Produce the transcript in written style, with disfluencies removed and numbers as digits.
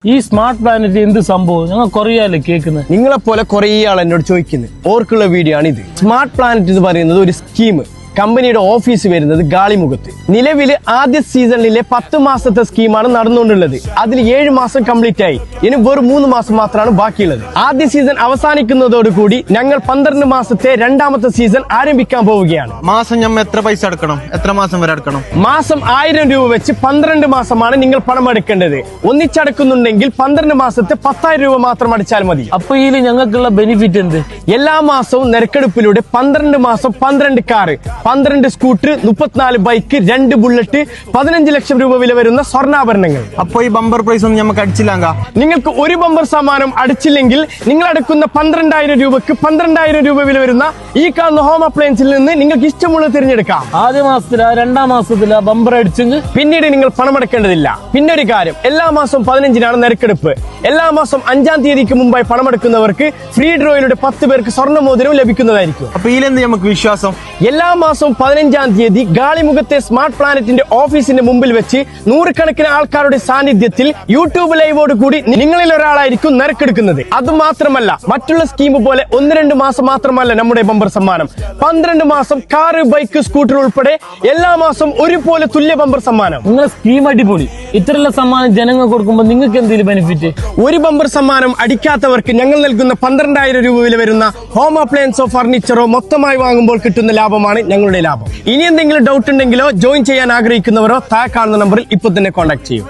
ഈ smart planet എന്ത് സംഭവം? ഞങ്ങൾ കുറേയല്ലേ കേൾക്കുന്നത്. നിങ്ങളെ പോലെ കുറേ ആൾ എന്നോട് ചോദിക്കുന്നത്. ഓർക്കുള്ള വീഡിയോ ആണ് ഇത്. സ്മാർട്ട് പ്ലാനറ്റ് എന്ന് പറയുന്നത് ഒരു സ്കീം. കമ്പനിയുടെ ഓഫീസ് വരുന്നത് ഗാളിമുഖത്ത്. നിലവിൽ ആദ്യ സീസണിലെ 10 മാസത്തെ സ്കീമാണ് നടന്നുകൊണ്ടുള്ളത്. അതിൽ 7 മാസം കംപ്ലീറ്റ് ആയി. ഇനി വെറും 3 മാസം മാത്രമാണ് ബാക്കിയുള്ളത്. ആദ്യ സീസൺ അവസാനിക്കുന്നതോടുകൂടി ഞങ്ങൾ 12 മാസത്തെ രണ്ടാമത്തെ സീസൺ ആരംഭിക്കാൻ പോവുകയാണ്. മാസം ഞമ്മ എത്ര പൈസ അടക്കണം? എത്ര മാസം വരെ അടക്കണം? മാസം 1000 രൂപ വെച്ച് 12 മാസമാണ് നിങ്ങൾ പണം അടക്കേണ്ടത്. ഒന്നിച്ചടക്കുന്നുണ്ടെങ്കിൽ 12 മാസത്തെ 10,000 രൂപ മാത്രം അടച്ചാൽ മതി. അപ്പൊ ഇതിൽ ഞങ്ങൾക്കുള്ള ബെനിഫിറ്റ് എന്ത്? എല്ലാ മാസവും നറുക്കെടുപ്പിലൂടെ 12 മാസം 12 കാറ്, 12 സ്കൂട്ടർ, 34 ബൈക്ക്, 2 ബുള്ളറ്റ്, 15 ലക്ഷം രൂപ വില വരുന്ന സ്വർണ്ണാഭരണങ്ങൾ. അപ്പൊ ഈ ബമ്പർ പ്രൈസ് ഒന്നും നമുക്ക് അടിച്ചില്ലാങ്ക? നിങ്ങൾക്ക് ഒരു ബമ്പർ സമ്മാനം അടിച്ചില്ലെങ്കിൽ നിങ്ങൾ അടക്കുന്ന 12,000 രൂപക്ക് 12,000 രൂപ വില വരുന്ന ഈ കാണുന്ന ഹോം അപ്ലയൻസിൽ നിന്ന് നിങ്ങൾക്ക് ഇഷ്ടമുള്ളത് തിരഞ്ഞെടുക്കാം. ആദ്യ മാസത്തിലാ 2ാം മാസത്തിലാ ബമ്പർ അടിച്ചെങ്കിൽ പിന്നീട് നിങ്ങൾ പണം അടക്കേണ്ടതില്ല. പിന്നെ ഒരു കാര്യം, എല്ലാ മാസം 15-നാണ് നറുക്കെടുപ്പ്. എല്ലാ മാസം 5-ാം തീയതിക്ക് മുമ്പായി പണമെടുക്കുന്നവർക്ക് ഫ്രീ ഡ്രോയിലൂടെ 10 പേർക്ക് സ്വർണ്ണ മോതിരം ലഭിക്കുന്നതായിരിക്കും. അപ്പൊ ഇതിലെന്ത് നമുക്ക് വിശ്വാസം? എല്ലാ മാസവും 15-ാം തീയതി ഗാളിമുഖത്തെ സ്മാർട്ട് പ്ലാനറ്റിന്റെ ഓഫീസിന്റെ മുമ്പിൽ വെച്ച് നൂറുകണക്കിന് ആൾക്കാരുടെ സാന്നിധ്യത്തിൽ യൂട്യൂബ് ലൈവോട് കൂടി നിങ്ങളിൽ ഒരാളായിരിക്കും നറുക്കെടുക്കുന്നത്. അതുമാത്രമല്ല, മറ്റുള്ള സ്കീം പോലെ 1-2 മാസം മാത്രമല്ല നമ്മുടെ ബമ്പർ സമ്മാനം. 12 മാസം കാറ്, ബൈക്ക്, സ്കൂട്ടർ ഉൾപ്പെടെ എല്ലാ മാസവും ഒരുപോലെ തുല്യ ബമ്പർ സമ്മാനം. നിങ്ങളെ സ്കീം അടിപൊളി. ഇത്രയുള്ള സമ്മാനം ജനങ്ങൾ കൊടുക്കുമ്പോൾ നിങ്ങൾക്ക് എന്തെങ്കിലും ബെനിഫിറ്റ്? ഒരു ബമ്പർ സമ്മാനം അടിക്കാത്തവർക്ക് ഞങ്ങൾ നൽകുന്ന 12,000 രൂപ വില വരുന്ന ഹോം അപ്ലയൻസോ ഫർണിച്ചറോ മൊത്തമായി വാങ്ങുമ്പോൾ കിട്ടുന്ന ലാഭമാണ് ഞങ്ങളുടെ ലാഭം. ഇനി എന്തെങ്കിലും ഡൗട്ട് ഉണ്ടെങ്കിലോ ജോയിൻ ചെയ്യാൻ ആഗ്രഹിക്കുന്നവരോ താഴെ കാണുന്ന നമ്പറിൽ ഇപ്പോൾ തന്നെ കോൺടാക്ട് ചെയ്യും.